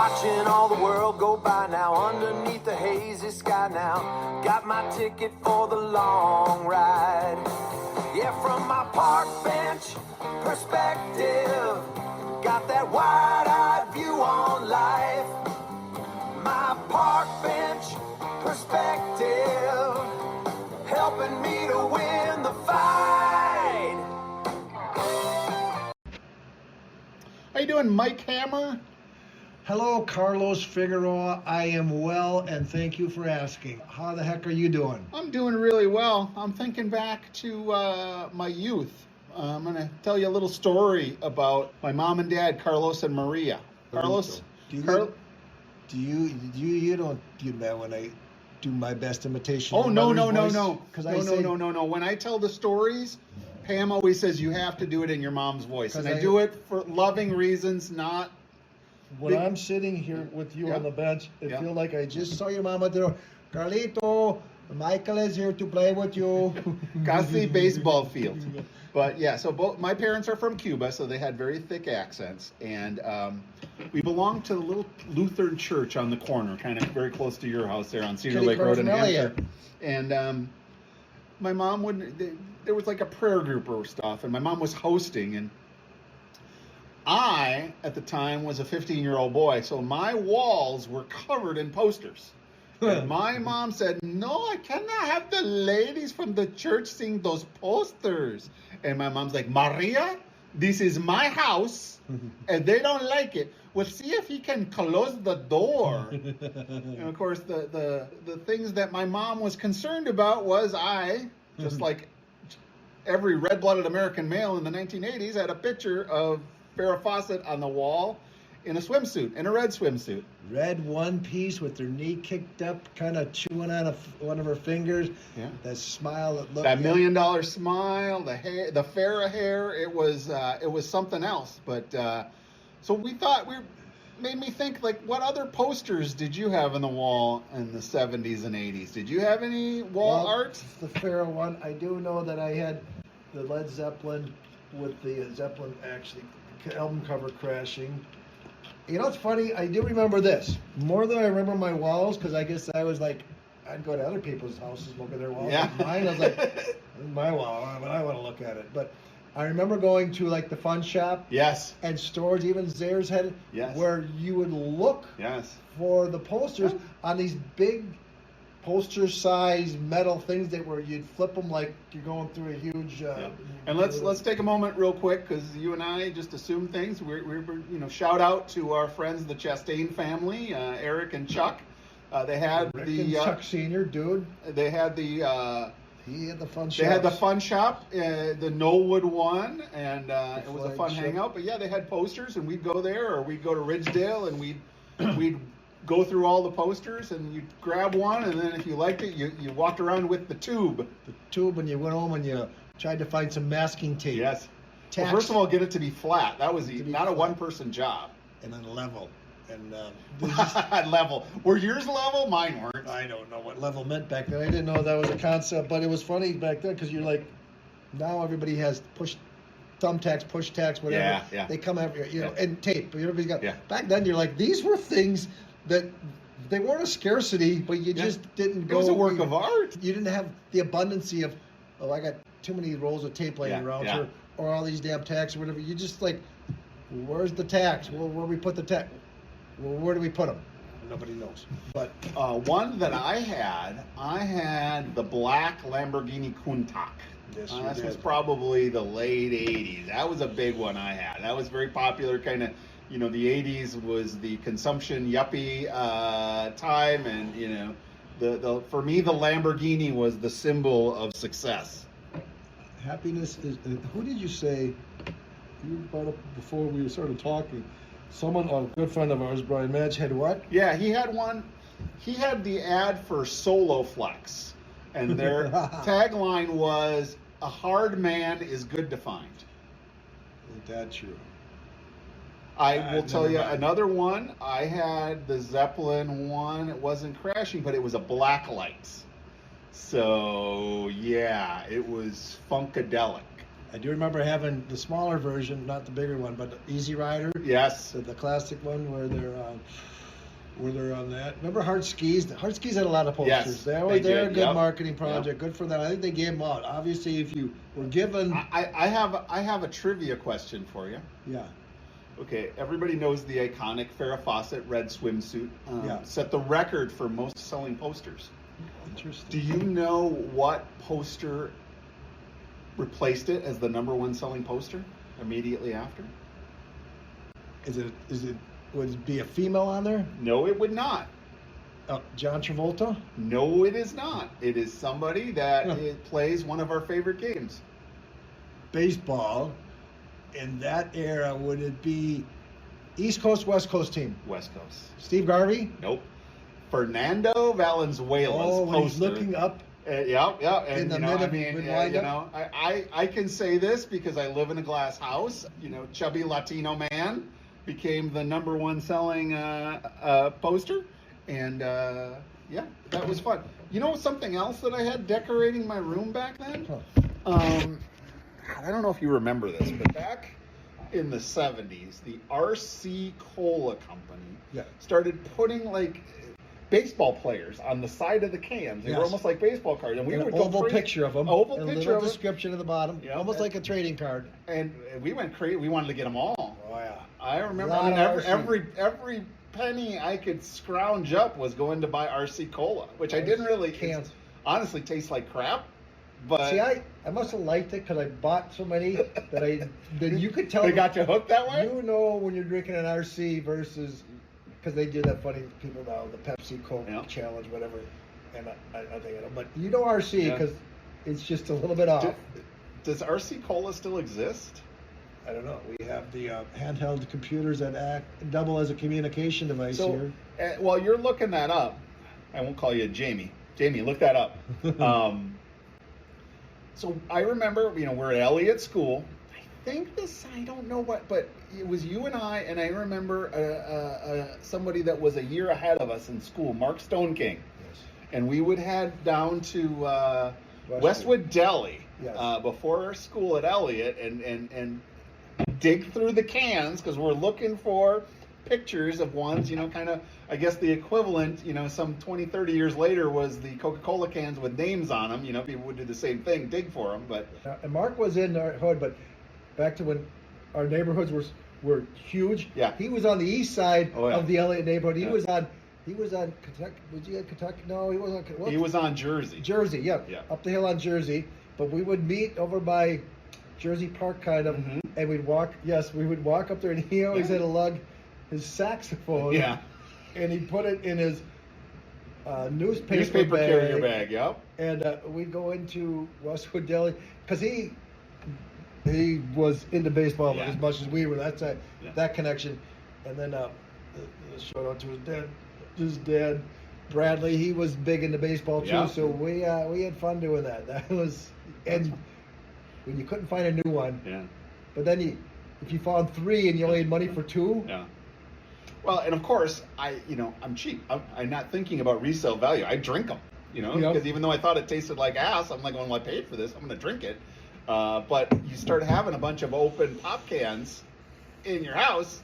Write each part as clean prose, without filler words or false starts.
Watching all the world go by now, underneath the hazy sky now. Got my ticket for the long ride. Yeah, from my park bench perspective, got that wide-eyed view on life. My park bench perspective, helping me to win the fight. How you doing, Mike Hammer? Hello, Carlos Figueroa. I am well, and thank you for asking. How the heck are you doing? I'm doing really well. I'm thinking back to my youth. I'm going to tell you a little story about my mom and dad, Carlos and Maria. Carlos, you don't do that when I do my best imitation? Oh, no. No. When I tell the stories, Pam always says you have to do it in your mom's voice, and I do it for loving reasons, not. When I'm sitting here with you on the bench, it feels like I just saw your mom at the door. Carlito, Michael is here to play with you. Casi baseball field. But yeah, so both my parents are from Cuba, so they had very thick accents, and we belonged to the little Lutheran church on the corner, kind of very close to your house there on Cedar Lake Road in Hampshire. And my mom there was like a prayer group or stuff, and my mom was hosting, and I, at the time, was a 15-year-old boy, so my walls were covered in posters. And my mom said, no, I cannot have the ladies from the church seeing those posters. And my mom's like, Maria, this is my house, and they don't like it. Well, see if he can close the door. And, of course, the things that my mom was concerned about was I, just like every red-blooded American male in the 1980s, had a picture of Farrah Fawcett on the wall in a swimsuit, in a red swimsuit. Red one piece with her knee kicked up, kind of chewing on one of her fingers. Yeah. That smile that looked. That $1 million smile, the hair, the Farrah hair. It was something else. But so we thought made me think, like, what other posters did you have on the wall in the 70s and 80s? Did you have any wall art? The Farrah one. I do know that I had the Led Zeppelin with the Zeppelin actually album cover crashing. You know, it's funny, I do remember this more than I remember my walls, because I guess I was like, I'd go to other people's houses, look at their walls. Yeah. Mine, I was like, this is my wall, but I want to look at it. But I remember going to like the fun shop. Yes. And stores, even Zayre's had it, where you would look for the posters on these big poster-sized metal things where you'd flip them like you're going through a huge. And let's take a moment real quick, because you and I just assume things. We're shout out to our friends, the Chastain family, Eric and Chuck. They had Rick and Chuck Senior, dude. They had the. He had the fun shop. They had the fun shop, the Knollwood one, and it was a fun hangout. But yeah, they had posters, and we'd go there, or we'd go to Ridgedale, and we'd go through all the posters, and you grab one, and then if you liked it, you walked around with the tube. The tube, and you went home and you tried to find some masking tape. Yes. Well, first of all, get it to be flat. That was not a one-person job. And then level. And level. Were yours level? Mine weren't. I don't know what level meant back then. I didn't know that was a concept, but it was funny back then, because you're like, now everybody has thumbtacks, push tacks, whatever. Yeah. They come after you know, and tape. Everybody's got. Yeah. Back then, you're like, these were things that they weren't a scarcity, but you just didn't go. It was a work of art. You didn't have the abundancy of, I got too many rolls of tape laying around, or all these damn tacks or whatever. You just like, where's the tacks? Well, where do we put the tack? Well, where do we put them? Nobody knows. But one that I had the black Lamborghini Countach. Yes, this was probably the late 80s. That was a big one I had. That was very popular, kind of. The 80s was the consumption yuppie time, and the for me the Lamborghini was the symbol of success. Happiness is. Who did you say? You brought up before we started talking. Someone, a good friend of ours, Brian Madge, had what? Yeah, he had one. He had the ad for Soloflex, and their tagline was, "A hard man is good to find." Ain't that true? I will tell you another one. I had the Zeppelin one. It wasn't crashing, but it was a black light. So, yeah, it was funkadelic. I do remember having the smaller version, not the bigger one, but the Easy Rider. Yes. The classic one where they're on that. Remember Hard Skis? Hard Skis had a lot of posters. Yes, They're they a did, good yep. marketing project. Yep. Good for them. I think they gave them out. Obviously, if you were given, I have a trivia question for you. yeah, Okay, everybody knows the iconic Farrah Fawcett red swimsuit Yeah. set the record for most selling posters. interesting. Do you know what poster replaced it as the #1 selling poster immediately after? Is it would it be a female on there? No, it would not. John Travolta? No, it is not. It is somebody that Huh. plays one of our favorite games. Baseball. In that era, would it be East Coast, West Coast team? West Coast. Steve Garvey? Nope. Fernando Valenzuela's When he's poster. looking up. Yeah, and In the you know, I mid- mean, mid-wind you up? know, I can say this because I live in a glass house. You know, chubby Latino man became the #1 selling poster, and yeah, that was fun. You know, something else that I had decorating my room back then. I don't know if you remember this, but back in the '70s, the RC Cola Company Yeah. started putting like baseball players on the side of the cans. They were Yes. almost like baseball cards, and we An would oval go crazy. picture of them. Oval and a picture little of 'em. description at the bottom. Yeah. Almost like a trading card. And we went crazy. We wanted to get them all. Oh yeah. I remember. Lot I mean, of every penny I could scrounge up was going to buy RC Cola, which I didn't really Cans. honestly taste like crap. But See, I must have liked it because I bought so many that you could tell. they got you hooked that way. You know when you're drinking an RC versus because they do that funny people now the Pepsi Coke Yeah. challenge whatever, and I think but you know RC Yeah. because it's just a little bit off. Does RC Cola still exist? I don't know. We have the handheld computers that double as a communication device So, here. while you're looking that up, I won't call you Jamie. Jamie, look that up. So I remember, you know, we're at Elliott School. I don't know what, but it was you and I remember somebody that was a year ahead of us in school, Mark Stone King. Yes. And we would head down to Westwood Deli Yes. before our school at Elliott and dig through the cans because we're looking for pictures of ones, you know, kind of, I guess the equivalent, you know, some 20, 30 years later was the Coca-Cola cans with names on them. You know, people would do the same thing, dig for them. But And Mark was in our hood, but back to when our neighborhoods were huge. Yeah. He was on the east side Oh, yeah. of the Elliott neighborhood. He Yeah. was on Kentucky. Was he at Kentucky? No, he wasn't. he was on Jersey. Jersey, yeah. Yeah. Up the hill on Jersey. But we would meet over by Jersey Park, kind of, Mhm. and we would walk up there, and he always Yeah. had to lug his saxophone. Yeah. And he put it in his Newspaper carrier bag, yep. And we'd go into Westwood Deli because he was into baseball Yeah. as much as we were. That's Yeah. that connection. And then shout out to his dad, Bradley. He was big into baseball too. Yeah. So we had fun doing that. That was and when you couldn't find a new one, Yeah. but then if you found 3 and you only had money for 2, Yeah. Well, and of course, I'm cheap. I'm not thinking about resale value. I drink them, you know, Yep. because even though I thought it tasted like ass, I'm like, well, I paid for this. I'm going to drink it. But you start having a bunch of open pop cans in your house,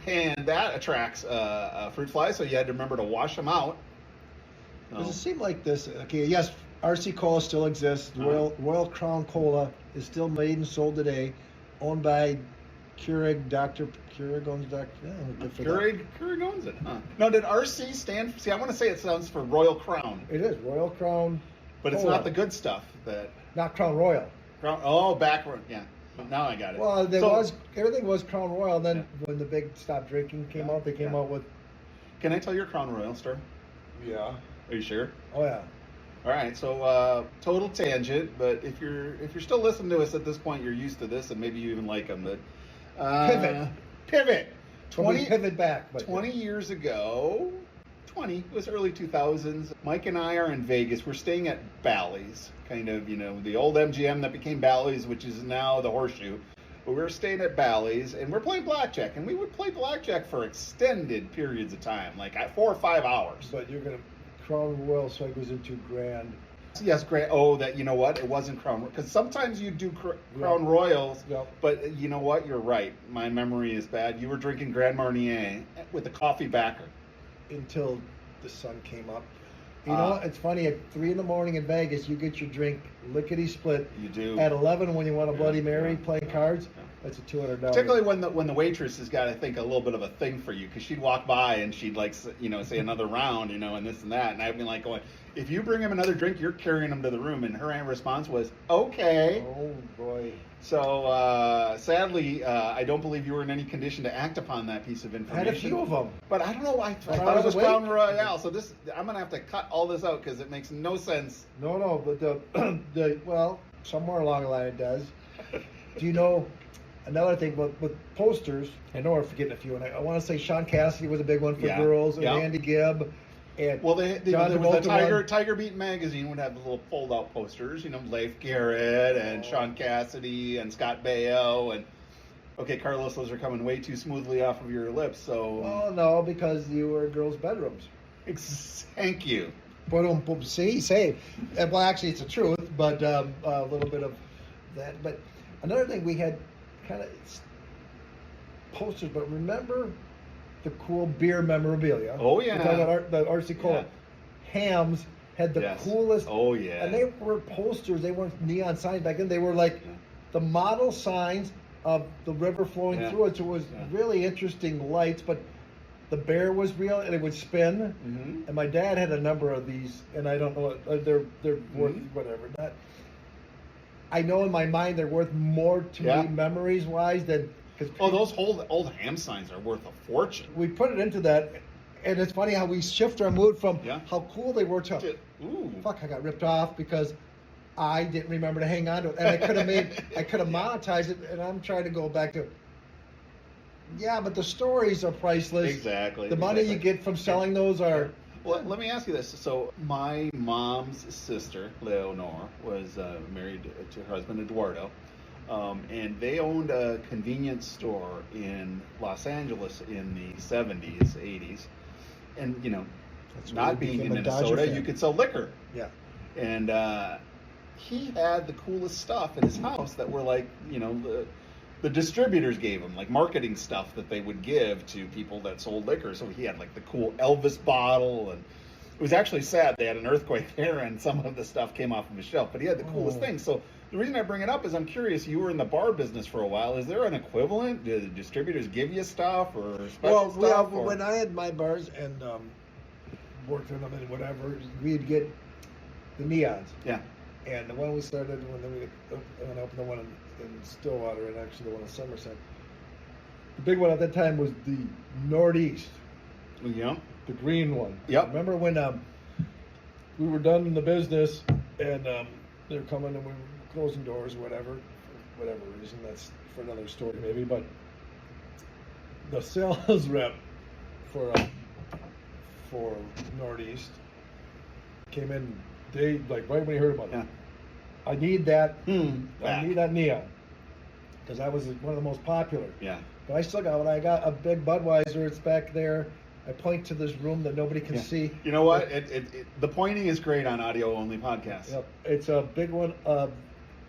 and that attracts fruit flies. So you had to remember to wash them out. Does it seem like this? Okay, yes, RC Cola still exists. Royal Crown Cola is still made and sold today, owned by Keurig, Dr. Keurig owns Dr. Yeah, good for that. Keurig owns it, huh? No, did RC stand? See, I want to say it stands for Royal Crown, It is Royal Crown, but it's Cola. not the good stuff. That not Crown Royal. Crown. Oh, backward. Yeah. Now I got it. Well, So, everything was Crown Royal. And then Yeah. when the big stop drinking came Yeah, out, they came yeah. out with Can I tell your Crown Royal story? yeah. Are you sure? Oh yeah. All right, so total tangent, but if you're still listening to us at this point, you're used to this, and maybe you even like them. But pivot. We pivot back. But 20 years ago, it was early 2000s. Mike and I are in Vegas. We're staying at Bally's, kind of, you know, the old MGM that became Bally's, which is now the Horseshoe. But we were staying at Bally's, and we're playing blackjack, and we would play blackjack for extended periods of time, like 4 or 5 hours. But you're gonna Crown Royal segues into Grand Yes, great. Oh, that, you know what? It wasn't Crown, because sometimes you do Crown Royals, but you know what? You're right. My memory is bad. You were drinking Grand Marnier with a coffee backer. Until the sun came up. You know, it's funny, at 3 in the morning in Vegas, you get your drink lickety split. You do. At 11, when you want a Bloody Mary playing cards, that's a $200. Particularly when the waitress has got, I think, a little bit of a thing for you, because she'd walk by and she'd like, you know, say another round, you know, and this and that, and I'd be like going, if you bring him another drink, you're carrying him to the room, and her response was, okay. Oh boy. So sadly, I don't believe you were in any condition to act upon that piece of I information. had a few of them. But I don't know why I thought it was Crown Royale. So this, I'm gonna have to cut all this out because it makes no sense. No, but well, somewhere along the line it does. Do you know another thing with posters? I know we're forgetting a few, and I want to say Sean Cassidy was a big one for girls, and Andy Gibb. And well, there was the Tiger Beat magazine would have the little fold-out posters, you know, Leif Garrett and Sean Cassidy and Scott Baio and. Okay, Carlos, those are coming way too smoothly off of your lips. So. Well, no, because you were in girls' bedrooms. Thank you. See, well, actually, it's the truth, but a little bit of that. But another thing, we had kind of posters, but remember the cool beer memorabilia? Oh, yeah. We're talking about the RC Cola. Hams had the coolest. Oh, yeah. And they were posters. They weren't neon signs back then. They were like the model signs of the river flowing through it. So it was really interesting lights, but the bear was real and it would spin. Mm-hmm. And my dad had a number of these, and I don't know, they're worth whatever. I know in my mind they're worth more to me memories wise than. Those old ham signs are worth a fortune. We put it into that, and it's funny how we shift our mood from how cool they were to, fuck, I got ripped off because I didn't remember to hang on to it, and I could have monetized it, and I'm trying to go back to, but the stories are priceless. Exactly. The money you get from selling those are. Well, let me ask you this. So my mom's sister, Leonor, was married to her husband, Eduardo. And they owned a convenience store in Los Angeles in the 70s, 80s. And, you know, not being in Minnesota, you could sell liquor. Yeah. And he had the coolest stuff in his house that were like, you know, the distributors gave him, like marketing stuff that they would give to people that sold liquor. So he had like the cool Elvis bottle, and it was actually sad. They had an earthquake there and some of the stuff came off of his shelf, but he had the coolest things. So the reason I bring it up is I'm curious, you were in the bar business for a while. Is there an equivalent? Do the distributors give you stuff or special stuff? Well, when I had my bars and worked in them and whatever, we'd get the neons. Yeah. And the one we started when we opened the one in Stillwater and actually the one in Somerset. The big one at that time was the Northeast. Yeah. The green one. Yep. Remember when we were done in the business and they were coming and we were closing doors or whatever, for whatever reason. That's for another story maybe. But the sales rep for Northeast came in. They like right when he heard about it. I need that. I need that neon because that was one of the most popular. Yeah. But I still got when I got a big Budweiser. It's back there. I point to this room that nobody can see. You know what? The pointing is great on audio only podcasts. Yep. It's a big one of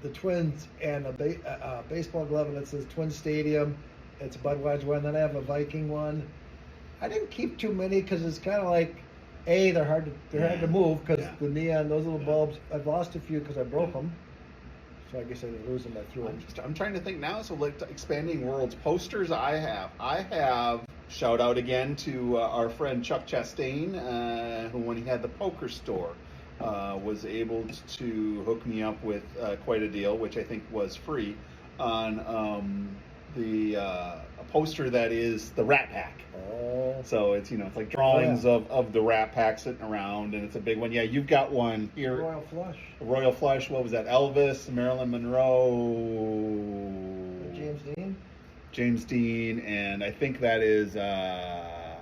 the Twins and a baseball glove, and it says Twin Stadium. It's a Budweiser one. Then I have a Viking one. I didn't keep too many because it's kind of like. They're hard to move because the neon, those little bulbs. I've lost a few because I broke them, so I guess I didn't lose them. I threw them. I'm trying to think now. So, like expanding worlds posters, I have. Shout out again to our friend Chuck Chastain, who when he had the poker store, was able to hook me up with quite a deal, which I think was free, on a poster that is the Rat Pack. Oh. So it's it's like drawings of the Rat Pack sitting around, and it's a big one. Yeah, you've got one here. Royal Flush. What was that? Elvis, Marilyn Monroe, James Dean, and I think that is. Also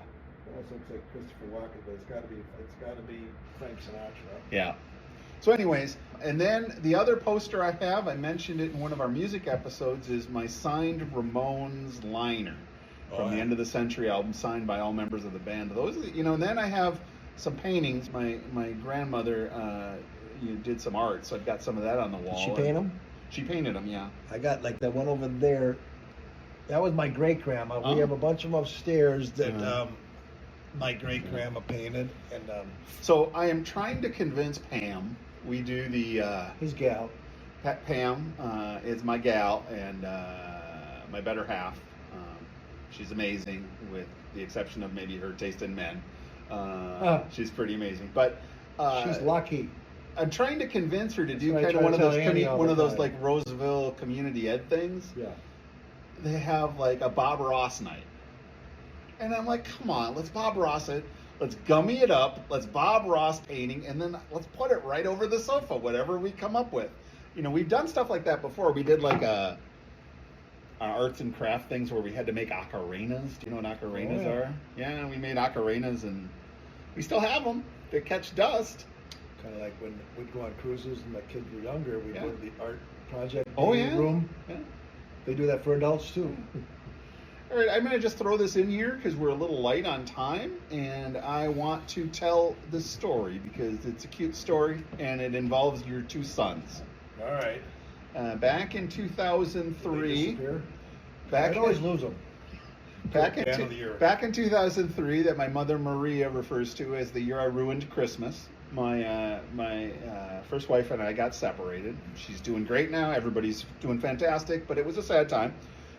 looks like Christopher Walken, but it's got to be Frank Sinatra. Yeah. So, anyways, and then the other poster I have, I mentioned it in one of our music episodes, is my signed Ramones liner from the End of the Century album, signed by all members of the band. Those, and then I have some paintings. My grandmother you did some art, so I've got some of that on the wall. Did she paint them? She painted them, yeah. I got like that one over there. That was my great grandma. Oh. We have a bunch of them upstairs that Uh-huh. my great grandma painted, and So I am trying to convince Pam. We do the his gal. Pam is my gal and my better half. She's amazing, with the exception of maybe her taste in men. She's pretty amazing, but She's lucky. I'm trying to convince her to do what I kind of try one to of those tell Annie all one the of those time. like Roseville community ed things. Yeah. They have like a Bob Ross night, and I'm like, come on, let's Bob Ross it. Let's gummy it up. Let's Bob Ross painting, and then let's put it right over the sofa, whatever we come up with. You know, we've done stuff like that before. We did like a arts and craft things where we had to make ocarinas. Do you know what ocarinas are? Yeah, we made ocarinas, and we still have them. They catch dust. Kind of like when we'd go on cruises and my kids were younger, we'd Yeah. go to the art project room. Yeah. They do that for adults too. All right, I'm going to just throw this in here because we're a little light on time, and I want to tell the story because it's a cute story, and it involves your two sons. All right. Back in 2003, I'd always lose them. back Man of the year. in 2003, that my mother Maria refers to as the year I ruined Christmas. My first wife and I got separated. She's doing great now. Everybody's doing fantastic, but it was a sad time.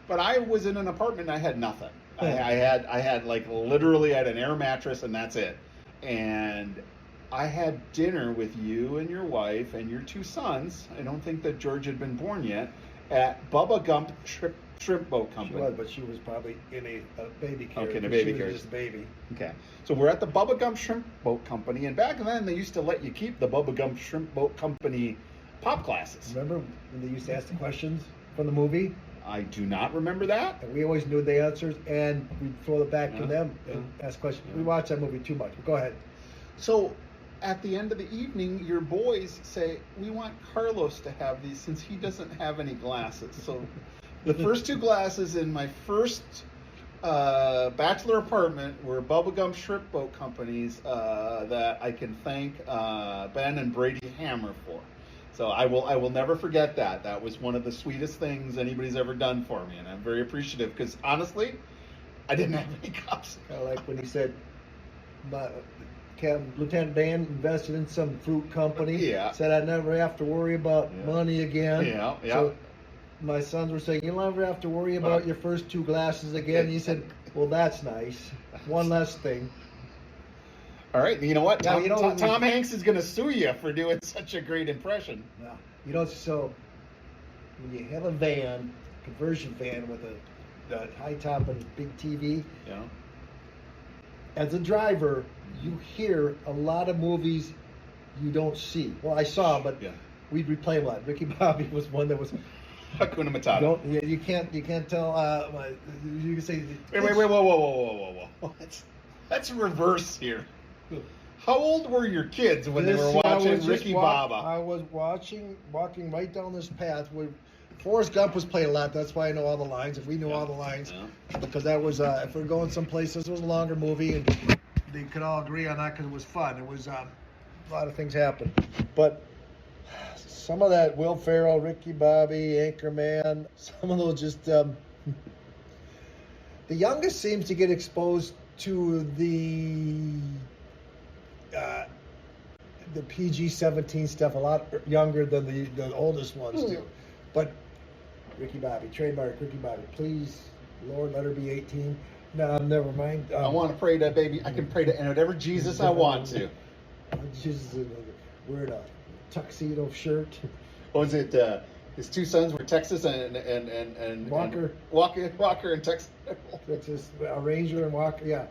But I was in an apartment and I had nothing. I had like literally I had an air mattress and that's it. And I had dinner with you and your wife and your two sons. I don't think that George had been born yet, at Bubba Gump Shrimp Boat She Company. was, but she was probably in a baby carriage. Okay, in a but baby she was carriage. just a baby. Okay, so we're at the Bubba Gump Shrimp Boat Company, and back then they used to let you keep the Bubba Gump Shrimp Boat Company pop glasses. Remember when they used to ask the questions from the movie? I do not remember that. And we always knew the answers, and we'd throw it back to Yeah. them and ask questions. We watched that movie too much. But go ahead. So at the end of the evening, your boys say, we want Carlos to have these since he doesn't have any glasses. So the first two glasses in my first bachelor apartment were Bubblegum Shrimp Boat Companies that I can thank Ben and Brady Hammer for. So I will never forget that. That was one of the sweetest things anybody's ever done for me, and I'm very appreciative because honestly, I didn't have any cups. Kind of like when he said, Lieutenant Dan invested in some fruit company. Yeah. Said I'd never have to worry about money again. Yeah, yeah. So my sons were saying, you'll never have to worry about your first two glasses again. And he said, well, that's nice. One less thing. All right, you know what? Yeah, Tom Hanks is going to sue you for doing such a great impression. Yeah. You know, so when you have a van, conversion van with a high top and big TV, Yeah. as a driver, you hear a lot of movies you don't see. Well, I saw, but Yeah. we'd replay a lot. Ricky Bobby was one that was. Hakuna Matata. You can't tell. You can say. Wait, whoa. Let's reverse here. How old were your kids when they were watching Ricky Bobby? I was walking right down this path where Forrest Gump was playing a lot. That's why I know all the lines. If we knew all the lines, because that was if we're going someplace, this was a longer movie, and they could all agree on that because it was fun. It was a lot of things happened, but some of that Will Ferrell, Ricky Bobby, Anchorman, some of those just. The youngest seems to get exposed to the PG-17 stuff a lot younger than the oldest ones do. But Ricky Bobby, trademark Ricky Bobby, please, Lord, let her be 18. No, never mind. I want to pray to baby. I can pray to whatever Jesus I want to. Jesus, wearing a tuxedo shirt. What was it? His two sons were Texas and Walker. Walker and Texas. Texas, a Ranger and Walker. Yeah.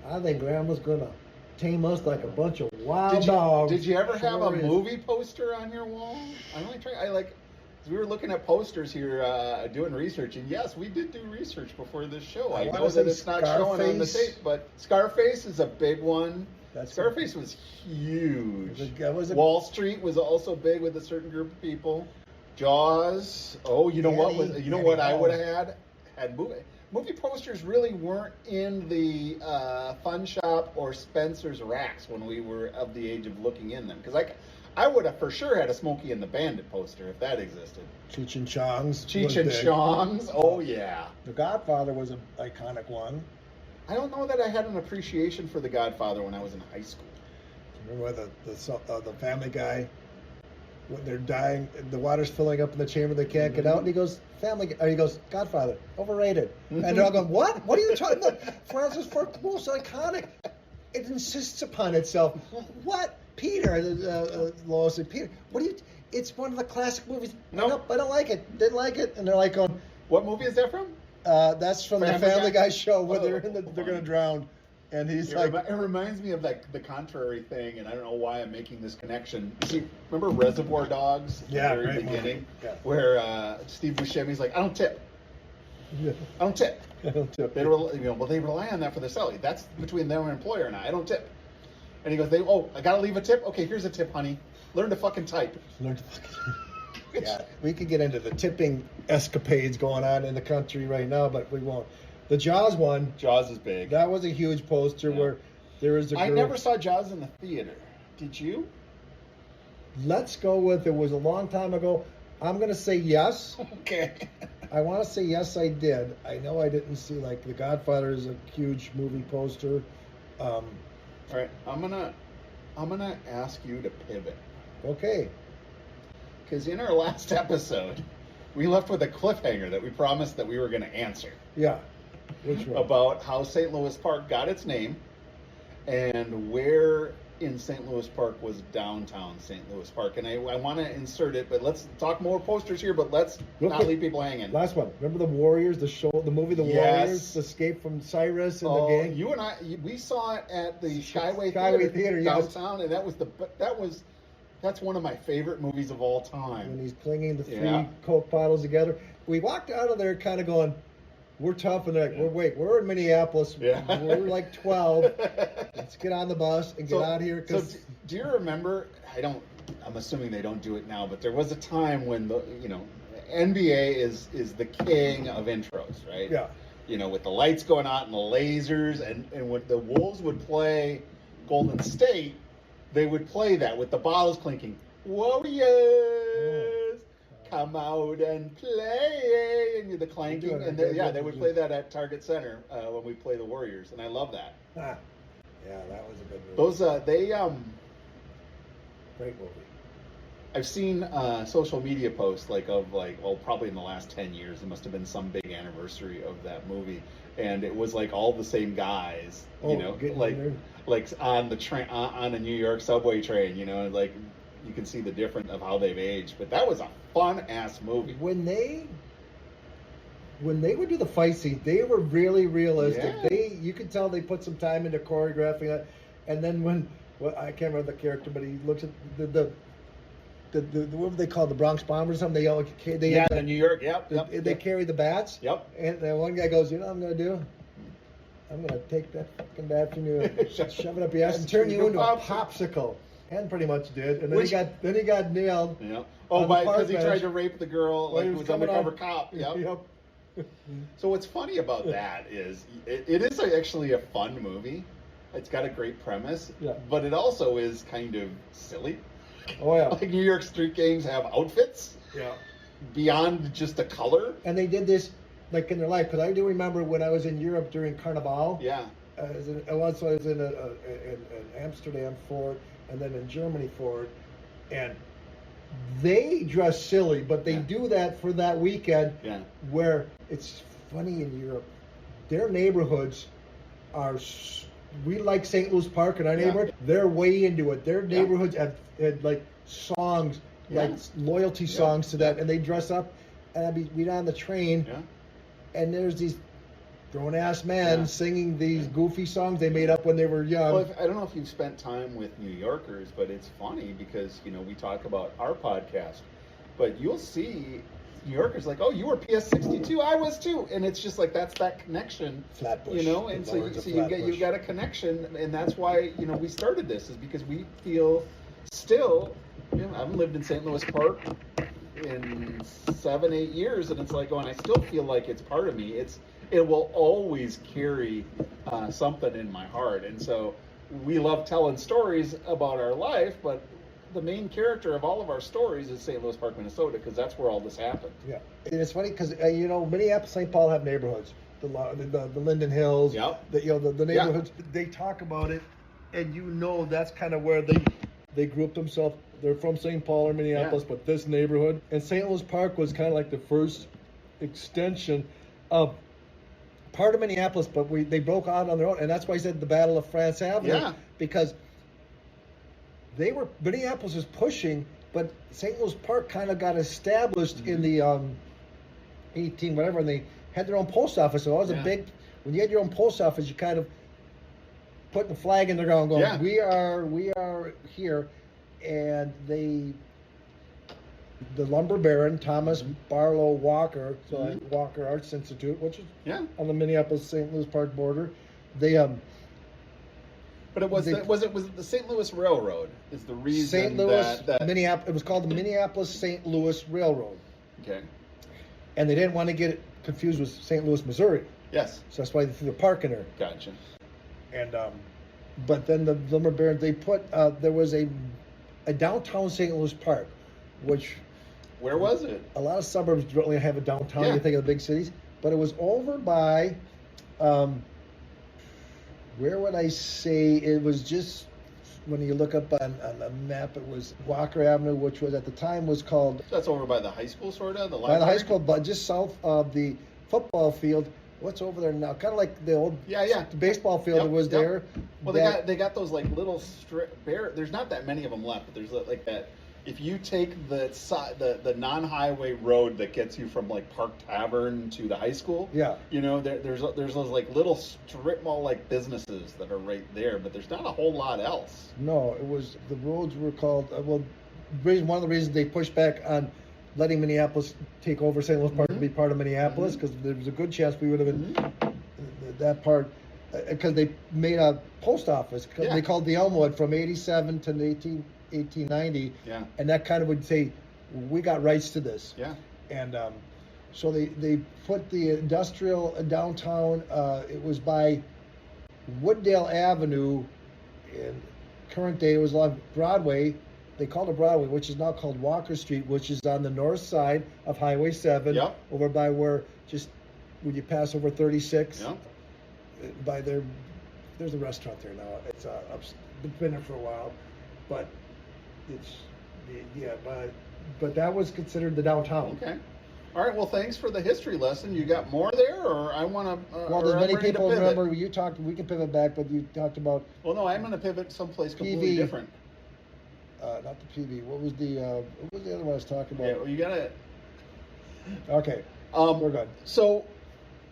I think Grandma's gonna tame us like a bunch of wild dogs. Did you ever have a Sure is. movie poster on your wall? We were looking at posters here, doing research, and yes, we did do research before this show. I wanna know say that it's not showing on the Scarface. tape, but Scarface is a big one. That's Scarface was huge. was a- Wall Street was also big with a certain group of people. Jaws. Oh, you know what Danny- was? You know Danny what I Hall. would have had? had movie posters really weren't in the Fun Shop or Spencer's racks when we were of the age of looking in them. Because I would have for sure had a Smokey and the Bandit poster if that existed. Cheech and Chong's. Cheech and Chong's, oh yeah. The Godfather was an iconic one. I don't know that I had an appreciation for The Godfather when I was in high school. Remember the Family Guy, when they're dying, the water's filling up in the chamber, they can't get out, and he goes, he goes, Godfather, overrated. And they're all going, what? What are you talking about? Francis Ford, most iconic. It insists upon itself. What? Peter, Lois and Peter, what do you, it's one of the classic movies. Nope. I don't like it. Didn't like it. And they're like going, what movie is that from? That's from the Family Guy show where they're going to drown. And he's it reminds me of like the contrary thing, and I don't know why I'm making this connection. See, remember Reservoir Dogs? Yeah, at the very beginning, where Steve Buscemi's like, I don't tip. Yeah. I don't tip. I don't tip. They rely on that for their salary. That's between them and employer and I don't tip. And he goes, I gotta leave a tip. Okay, here's a tip, honey. Learn to fucking type. Yeah, we could get into the tipping escapades going on in the country right now, but we won't. The Jaws one. Jaws is big. That was a huge poster where there was a girl. I never saw Jaws in the theater. Did you? Let's go with, it was a long time ago. I'm going to say yes. Okay. I want to say yes, I did. I know I didn't see, like, The Godfather is a huge movie poster. All right, I'm gonna ask you to pivot. Okay. Because in our last episode, we left with a cliffhanger that we promised that we were going to answer. Yeah. Which one? About how St. Louis Park got its name and where in St. Louis Park was downtown St. Louis Park. And I want to insert it, but let's talk more posters here, but let's not leave people hanging. Last one. Remember the Warriors, the movie The Warriors, Escape from Cyrus and the gang? You and I, we saw it at the Skyway Theater downtown, and that's one of my favorite movies of all time. When he's clinging the three Coke bottles together. We walked out of there kind of going, we're tough, and they're like, we're in Minneapolis. Yeah. We're like 12. Let's get on the bus and get out here. So do you remember, I'm assuming they don't do it now, but there was a time when NBA is the king of intros, right? Yeah. With the lights going out and the lasers, and when the Wolves would play Golden State, they would play that with the bottles clinking. Warriors, come out and play, and the clanking, and they would play that at Target Center when we play the Warriors, and I love that. Yeah, that was a good movie. Those great movie. I've seen social media posts probably in the last 10 years. There must have been some big anniversary of that movie, and it was like all the same guys, like on the train, on a New York subway train, like you can see the difference of how they've aged. But that was a fun ass movie. When they would do the fight scene, they were really realistic. Yeah. You could tell they put some time into choreographing it. And then I can't remember the character, but he looks at the what were they called, the Bronx Bombers or something? The New York, they carry the bats. Yep. And then one guy goes, what I'm going to do? I'm going to take that fucking bat from you and shove it up your ass and turn you into a popsicle. And pretty much did. And then he got nailed. Yeah. Oh, because he tried to rape the girl, he was undercover cop. Yep. Yep. So what's funny about that is it is actually a fun movie. It's got a great premise, but it also is kind of silly. Oh yeah. Like New York street gangs have outfits. Yeah. Beyond just the color. And they did this like in their life, because I do remember when I was in Europe during Carnival. Yeah. I was in Amsterdam for it, and then in Germany for it, and they dress silly, but they do that for that weekend. Yeah. Where it's funny in Europe, their neighborhoods are. We like St. Louis Park in our neighborhood. They're way into it. Their neighborhoods have like songs, like loyalty songs to that, and they dress up. And we'd on the train, and there's these grown-ass men singing these goofy songs they made up when they were young. Well, I don't know if you've spent time with New Yorkers, but it's funny because, we talk about our podcast, but you'll see New Yorkers like, oh, you were PS62, I was too, and it's just like that's that connection, Flatbush, and so you got a connection, and that's why we started this, is because we feel still, I haven't lived in St. Louis Park in 7, 8 years, and it's like going, I still feel like it's part of me. It will always carry something in my heart. And so we love telling stories about our life, but the main character of all of our stories is St. Louis Park, Minnesota, because that's where all this happened. Yeah, and it's funny because Minneapolis, St. Paul have neighborhoods, the Linden Hills, Yep. the neighborhoods. Yeah. They talk about it, and that's kind of where they grew up themselves. They're from St. Paul or Minneapolis, Yeah. but this neighborhood and St. Louis Park was kind of like the first extension of part of Minneapolis, but they broke out on their own, and that's why I said the Battle of France Avenue, because Minneapolis was pushing, but St. Louis Park kind of got established in the 18 whatever, and they had their own post office. So it was a big. When you had your own post office, you kind of put the flag in the ground, going, "We are here," and the lumber baron Thomas Barlow Walker, Walker Arts Institute, which is on the Minneapolis-St. Louis Park border, they But it was the St. Louis Railroad is the reason St. Louis, that Minneapolis. It was called the Minneapolis-St. Louis Railroad. Okay. And they didn't want to get it confused with St. Louis, Missouri. Yes. So that's why they threw the park in there. Gotcha. And but then the lumber baron, they put there was a downtown St. Louis Park, which Where was it? a lot of suburbs don't really have a downtown. You think of the big cities, but it was over by. Where would I say it was? Just when you look up on the map, it was Walker Avenue, which was at the time was called. That's over by the high school, sort of. By the high school, but just south of the football field. What's over there now? Kind of like the old the baseball field that was there. Well, they got those like little There's not that many of them left, but there's like that. If you take the non-highway road that gets you from like Park Tavern to the high school, there's those like little strip mall like businesses that are right there, but there's not a whole lot else. No, it was the roads were called. One of the reasons they pushed back on letting Minneapolis take over St. Louis Park to be part of Minneapolis, because there was a good chance we would have been that part, because they made a post office. They called the Elmwood from 87 to 1890, and that kind of would say, we got rights to this. And so they put the industrial downtown, it was by Wooddale Avenue, in current day it was along Broadway. They called it Broadway, which is now called Walker Street, which is on the north side of Highway 7, over by when you pass over 36, by there's a restaurant there now. It's been there for a while, but but that was considered the downtown. Okay. All right. Well, thanks for the history lesson. You got more there, or I want to? Well, there's many people remember you talked. We can pivot back, but you talked about. Well, no, I'm going to pivot someplace completely different. Not the PV. What was the other one I was talking about? Yeah, well, you got it. Okay. We're good. So,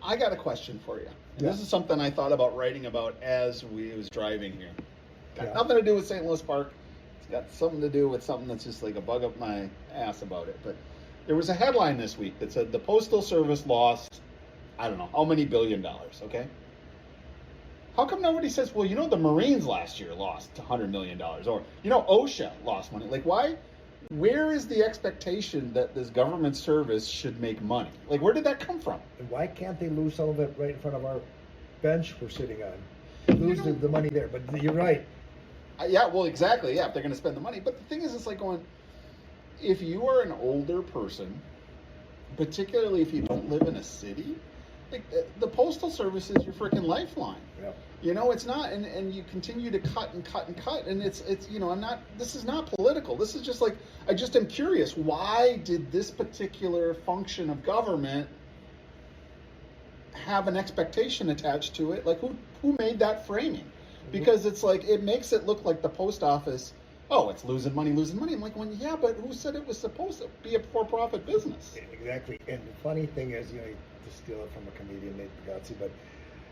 I got a question for you. This is something I thought about writing about as we was driving here. Got nothing to do with St. Louis Park. It's got something to do with something that's just like a bug up my ass about it. But there was a headline this week that said the Postal Service lost, I don't know, how many $1 billion, okay? How come nobody says, well, the Marines last year lost $100 million, or, OSHA lost money? Like, why? Where is the expectation that this government service should make money? Like, where did that come from? And why can't they lose some of it right in front of our bench we're sitting on? Lose the money there. But you're right. Yeah, well, exactly. Yeah, if they're going to spend the money. But the thing is, it's like going, if you are an older person, particularly if you don't live in a city, like the Postal Service is your freaking lifeline. It's not, and you continue to cut and cut and cut, and it's this is not political. This is just like, I just am curious, why did this particular function of government have an expectation attached to it? Like, who made that framing? Because it's like, it makes it look like the post office, it's losing money. I'm like, but who said it was supposed to be a for-profit business? Exactly. And the funny thing is, to steal it from a comedian, Nate Pagazzi, but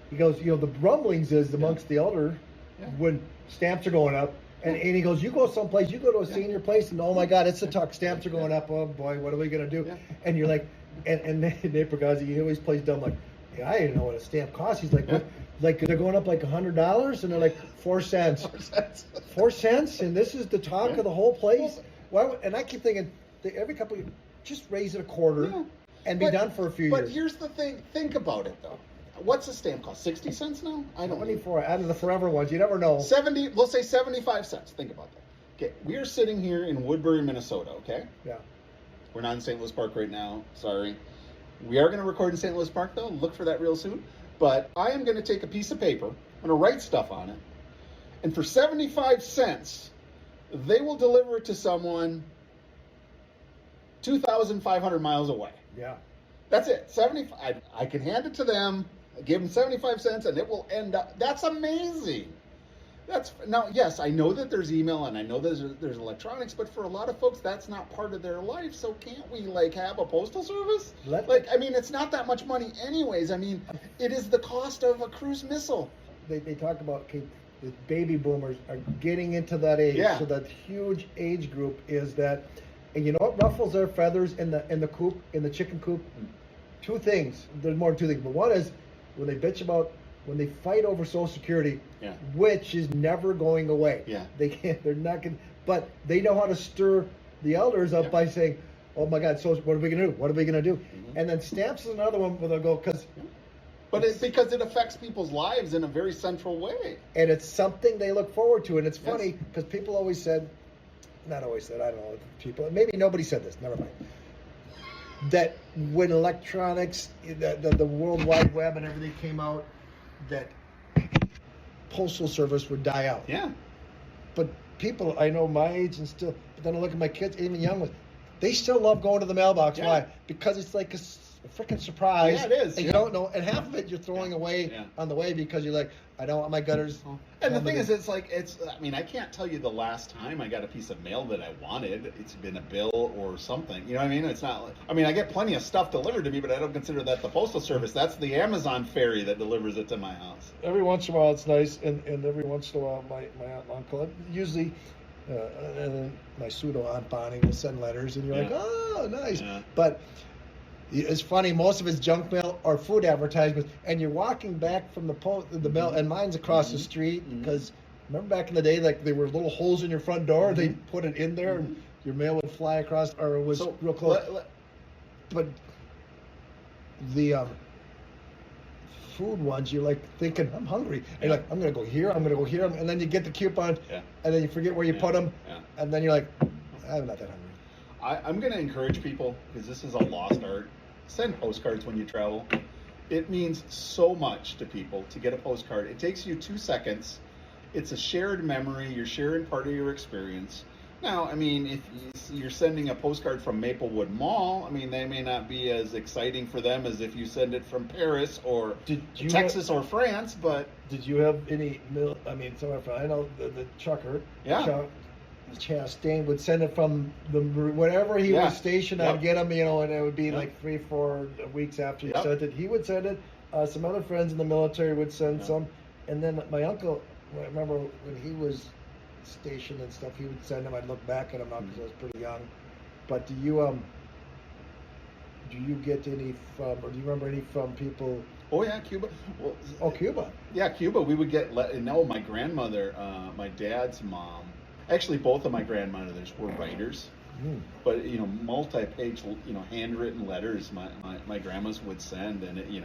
he goes, the rumblings is amongst the elder when stamps are going up, and he goes, you go someplace, you go to a senior place, and oh my God, it's a tuck, stamps are going up, oh boy, what are we going to do? And you're like, and Nate Pagazzi, he always plays dumb, like, I didn't know what a stamp costs. He's like, what? Like, they're going up like $100, and they're like 4 cents. 4 cents, and this is the talk of the whole place. Why? And I keep thinking, every couple of just raise it a quarter Yeah. and be done for a few years. But here's the thing. Think about it, though. What's a stamp cost? 60 cents now? I don't know. 24 out of the forever ones. You never know. 70, let's say 75 cents. Think about that. Okay, we are sitting here in Woodbury, Minnesota, okay? Yeah. We're not in St. Louis Park right now. Sorry. We are going to record in St. Louis Park, though. Look for that real soon. But I am going to take a piece of paper. I'm going to write stuff on it. And for 75 cents, they will deliver it to someone 2,500 miles away. Yeah. That's it. 75. I can hand it to them, give them 75 cents, and it will end up. That's amazing. Now, yes, I know that there's email and I know there's electronics, but for a lot of folks, that's not part of their life. So can't we have a postal service? It's not that much money anyways. It is the cost of a cruise missile. They talk about the baby boomers are getting into that age. Yeah. So that huge age group is that, and you know what ruffles their feathers in the coop, in the chicken coop? Two things. There's more than two things, but one is when they bitch about when they fight over Social Security, yeah, which is never going away. Yeah. They can't. They're not going. But they know how to stir the elders up by saying, "Oh my God, so what are we going to do? What are we going to do?" Mm-hmm. And then stamps is another one where they'll go because. But it's because it affects people's lives in a very central way. And it's something they look forward to. And it's funny because people always said, not always said, I don't know, people, maybe nobody said this, never mind, that when electronics, the World Wide Web and everything came out, that postal service would die out. Yeah. But people, I know my age and still, but then I look at my kids, even young ones, they still love going to the mailbox. Yeah. Why? Because it's like a freaking surprise. Yeah, it is. And you don't know, and half of it you're throwing away on the way because you're like, I don't want my gutters. And the thing is, I can't tell you the last time I got a piece of mail that I wanted. It's been a bill or something. You know what I mean? It's not like, I get plenty of stuff delivered to me, but I don't consider that the postal service. That's the Amazon ferry that delivers it to my house. Every once in a while it's nice, and every once in a while my aunt and uncle, usually, and then my pseudo aunt Bonnie will send letters, and you're like, oh, nice. Yeah. But it's funny, most of it's junk mail or food advertisements, and you're walking back from the mail, and mine's across the street, because remember back in the day, like there were little holes in your front door, they put it in there, and your mail would fly across, or it was real close. But the food ones, you're like thinking, I'm hungry, and you're like, I'm gonna go here, and then you get the coupon, and then you forget where you put them, and then you're like, I'm not that hungry. I'm going to encourage people, because this is a lost art, send postcards when you travel. It means so much to people to get a postcard. It takes you 2 seconds. It's a shared memory. You're sharing part of your experience. Now, if you're sending a postcard from Maplewood Mall, they may not be as exciting for them as if you send it from Paris or Texas or France, but... Did you have any, I know the trucker, Chastain would send it from wherever he was stationed. I'd get him, and it would be like 3-4 weeks after he sent it. He would send it. Some other friends in the military would send some, and then my uncle. I remember when he was stationed and stuff, he would send them. I'd look back at him now because I was pretty young. But do you get any from, or do you remember any from people? Oh yeah, Cuba. Well, Cuba. Yeah, Cuba. We would get. No, my grandmother, my dad's mom. Actually, both of my grandmothers were writers, but multi-page, handwritten letters. My grandmas would send, and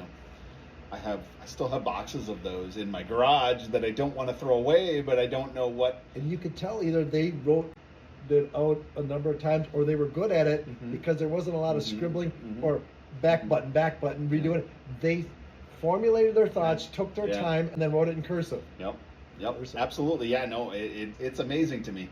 I still have boxes of those in my garage that I don't want to throw away, but I don't know what. And you could tell either they wrote it out a number of times, or they were good at it because there wasn't a lot of scribbling or back button, redoing it. They formulated their thoughts, took their time, and then wrote it in cursive. Yep, absolutely. Yeah, no, it's amazing to me.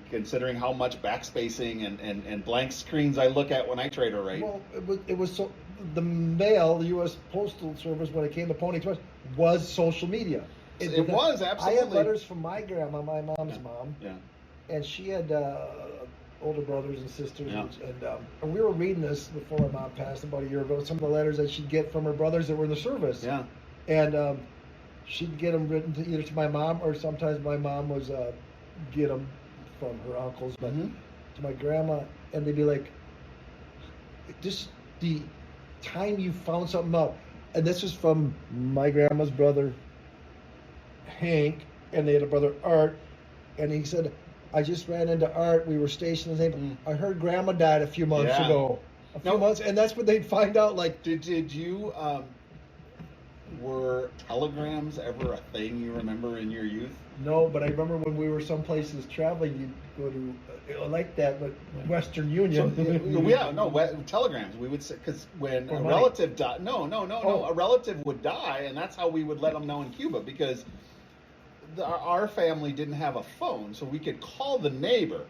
Considering how much backspacing and blank screens I look at when I try to write. Well, it was so, the mail, the U.S. Postal Service, when it came to Pony Express, was social media. It was, absolutely. I had letters from my grandma, my mom's mom, and she had older brothers and sisters, and we were reading this before my mom passed about a year ago, some of the letters that she'd get from her brothers that were in the service. Yeah. And she'd get them written either to my mom, or sometimes my mom was get them from her uncles, but to my grandma, and they'd be like, just the time you found something out. And this was from my grandma's brother Hank, and they had a brother Art, and he said, I just ran into Art. We were stationed the same. I heard Grandma died a few months Yeah. ago. A few months, and that's when they'd find out. Like, Did you were telegrams ever a thing you remember in your youth? no, but I remember when we were some places traveling, you'd go to like that, but Western Union. Telegrams. We would say, because when For a money. relative died, no, Oh. a relative would die, and that's how we would let them know in Cuba, because our family didn't have a phone, so we could call the neighbor,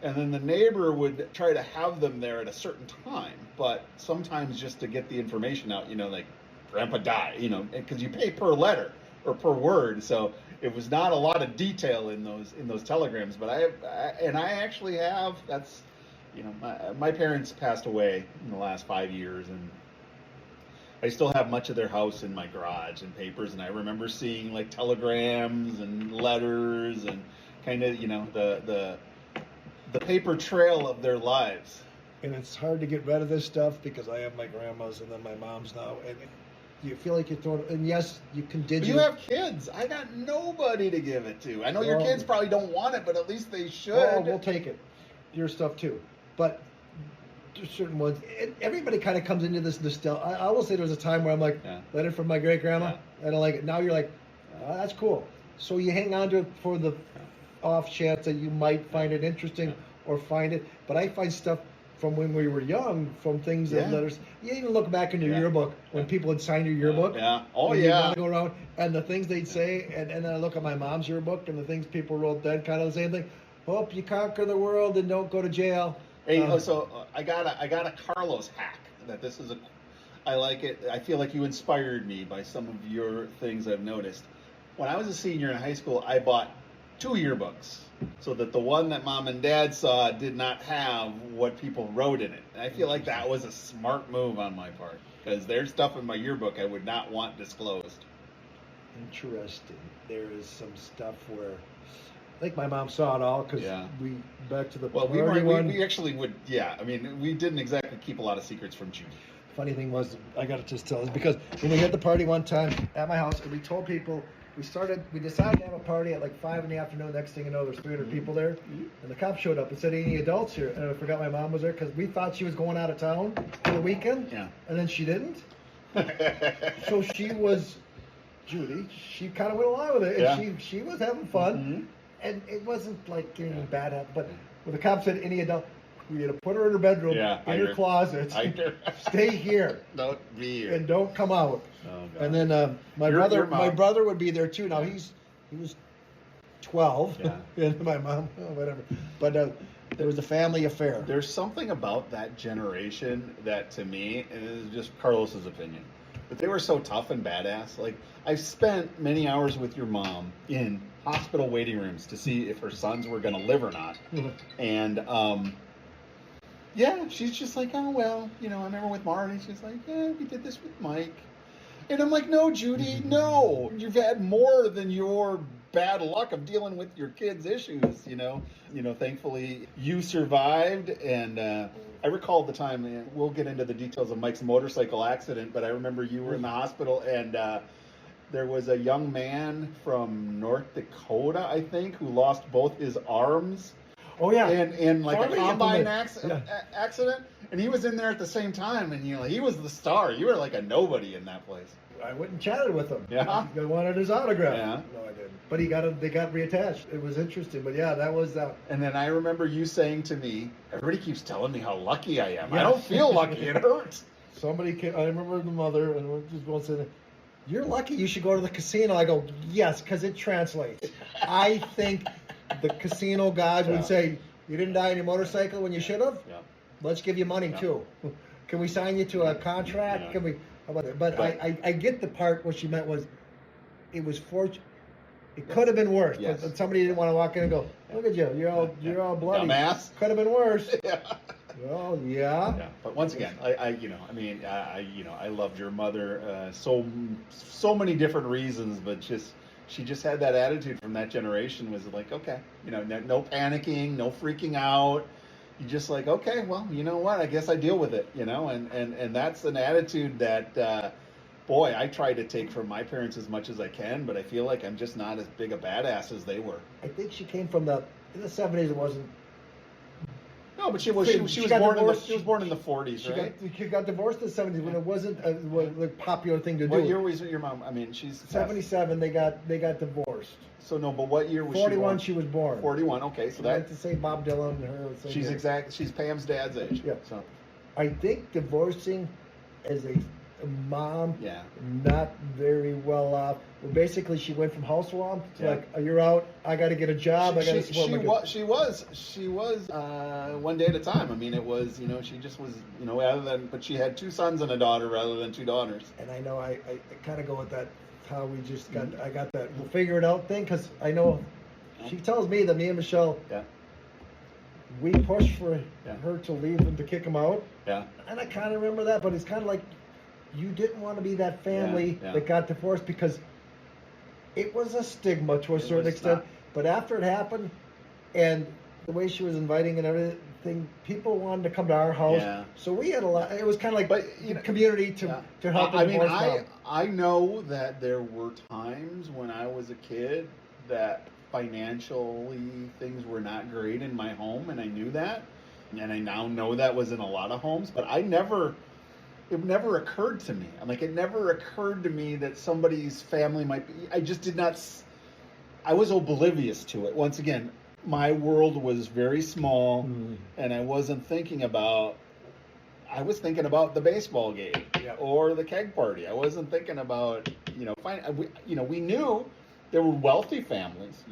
and then the neighbor would try to have them there at a certain time, but sometimes just to get the information out, like Grandpa died, because you pay per letter or per word, so it was not a lot of detail in those telegrams. But I actually have. That's, my parents passed away in the last 5 years, and I still have much of their house in my garage and papers, and I remember seeing like telegrams and letters and kind of the paper trail of their lives. And it's hard to get rid of this stuff because I have my grandma's and then my mom's now, and you feel like you're throwing. And yes, you can But you have kids. I got nobody to give it to. I know your Oh. kids probably don't want it, but at least they should. Oh, we'll take it. Your stuff too, but there's certain ones. Everybody kind of comes into this nostalgia. I will say there was a time where I'm like, Yeah. letter from my great grandma. Yeah. I don't like it. Now you're like, oh, that's cool. So you hang on to it for the off chance that you might find it interesting or find it. But I find stuff from when we were young, from things that Yeah. letters. You even look back in your Yeah. yearbook when people would sign your yearbook. Yeah. Oh, and you'd yeah. wanna go around and the things they'd say, and then I look at my mom's yearbook and the things people wrote then, kind of the same thing. Hope you conquer the world and don't go to jail. Hey, I got a Carlos hack. I like it. I feel like you inspired me by some of your things I've noticed. When I was a senior in high school, I bought 2 yearbooks so that the one that Mom and Dad saw did not have what people wrote in it. And I feel like that was a smart move on my part, because there's stuff in my yearbook I would not want disclosed. Interesting. There is some stuff where, I think my mom saw it all because Yeah. we back to the Well, party one. we actually would, yeah. I mean, we didn't exactly keep a lot of secrets from Judy. Funny thing was, I got to just tell this because when we had the party one time at my house, and we told people we decided to have a party at like 5 in the afternoon. Next thing you know, there's 300 people there, and the cops showed up and said, "Any adults here?" And I forgot my mom was there because we thought she was going out of town for the weekend, Yeah. and then she didn't. So she was Judy. She kind of went along with it, and Yeah. she was having fun, Mhm. and it wasn't like anything bad happened. But when the cops said any adult, we had to put her in her bedroom, Yeah, in her closet, stay here, Don't be here. and don't come out. Oh, God. And then my Your my mom- brother would be there too. Now he was 12, Yeah. and my mom, whatever. But there was a family affair. There's something about that generation that, to me, and this is just Carlos's opinion, but they were so tough and badass. Like, I've spent many hours with your mom in hospital waiting rooms to see if her sons were going to live or not. And, yeah, she's just like, oh, well, I remember with Marty, she's like, yeah, we did this with Mike. And I'm like, no, Judy, no. You've had more than your bad luck of dealing with your kids' issues, Thankfully, you survived. And I recall the time, and we'll get into the details of Mike's motorcycle accident, but I remember you were in the hospital, and there was a young man from North Dakota, I think, who lost both his arms. Oh yeah, In like Farming a combine implement. accident, and he was in there at the same time, and he was the star. You were like a nobody in that place. I went and chatted with him. Yeah. I wanted his autograph. Yeah. No, I didn't. But they got reattached. It was interesting. But yeah, that was And then I remember you saying to me, "Everybody keeps telling me how lucky I am. I Yeah. don't feel lucky. It hurts." somebody came. I remember the mother, and we're just going to say, "You're lucky. You should go to the casino." I go, "Yes, because it translates." I think the casino guys Yeah. would say, "You didn't die on your motorcycle when you should have. Yeah. Let's give you money Yeah. too. Can we sign you to a contract? Yeah. Can we?" How about that? But I get the part what she meant was, it was fortunate. It could have been worse. Yes. But somebody didn't want to walk in and go, "Look at you. You're all bloody." Dumbass. Could have been worse. Yeah. Well, yeah. Yeah, but once again, I loved your mother so many different reasons, but she just had that attitude from that generation. Was like, okay, no panicking, no freaking out. You just like, okay, well, you know what? I guess I deal with it, and that's an attitude that, boy, I try to take from my parents as much as I can, but I feel like I'm just not as big a badass as they were. I think she came from the in the 70s it wasn't. No, but she was got born divorced. she was born in the 40s, right? She got divorced in the 70s when it wasn't a popular thing to do. What year was your mom? I mean, she's 77. They got divorced. So no, but what year was 41 she she was born. 41. Okay, so I that like to say Bob Dylan and her. she's Pam's dad's age. Yeah. So I think divorcing as a mom, yeah. not very well off. Well, basically, she went from housewife to like, you're out. I got to get a job. I got to support my kids. She was one day at a time. I mean, it was she just was but she had 2 sons and a daughter rather than 2 daughters. And I know I kind of go with that. How we just got I got that we'll figure it out thing because I know she tells me that me and Michelle. Yeah. We pushed for her to leave and to kick him out. Yeah. And I kind of remember that, but it's kind of like you didn't want to be that family that got divorced because it was a stigma to a certain extent. Not. But after it happened, and the way she was inviting and everything, people wanted to come to our house. Yeah. So we had a lot. It was kind of like community to help. I mean, I know that there were times when I was a kid that financially things were not great in my home, and I knew that, and I now know that was in a lot of homes, but it never occurred to me. It never occurred to me that somebody's family might be, I was oblivious to it. Once again, my world was very small, and I wasn't thinking about, I was thinking about the baseball game or the keg party. I wasn't thinking about, we knew there were wealthy families,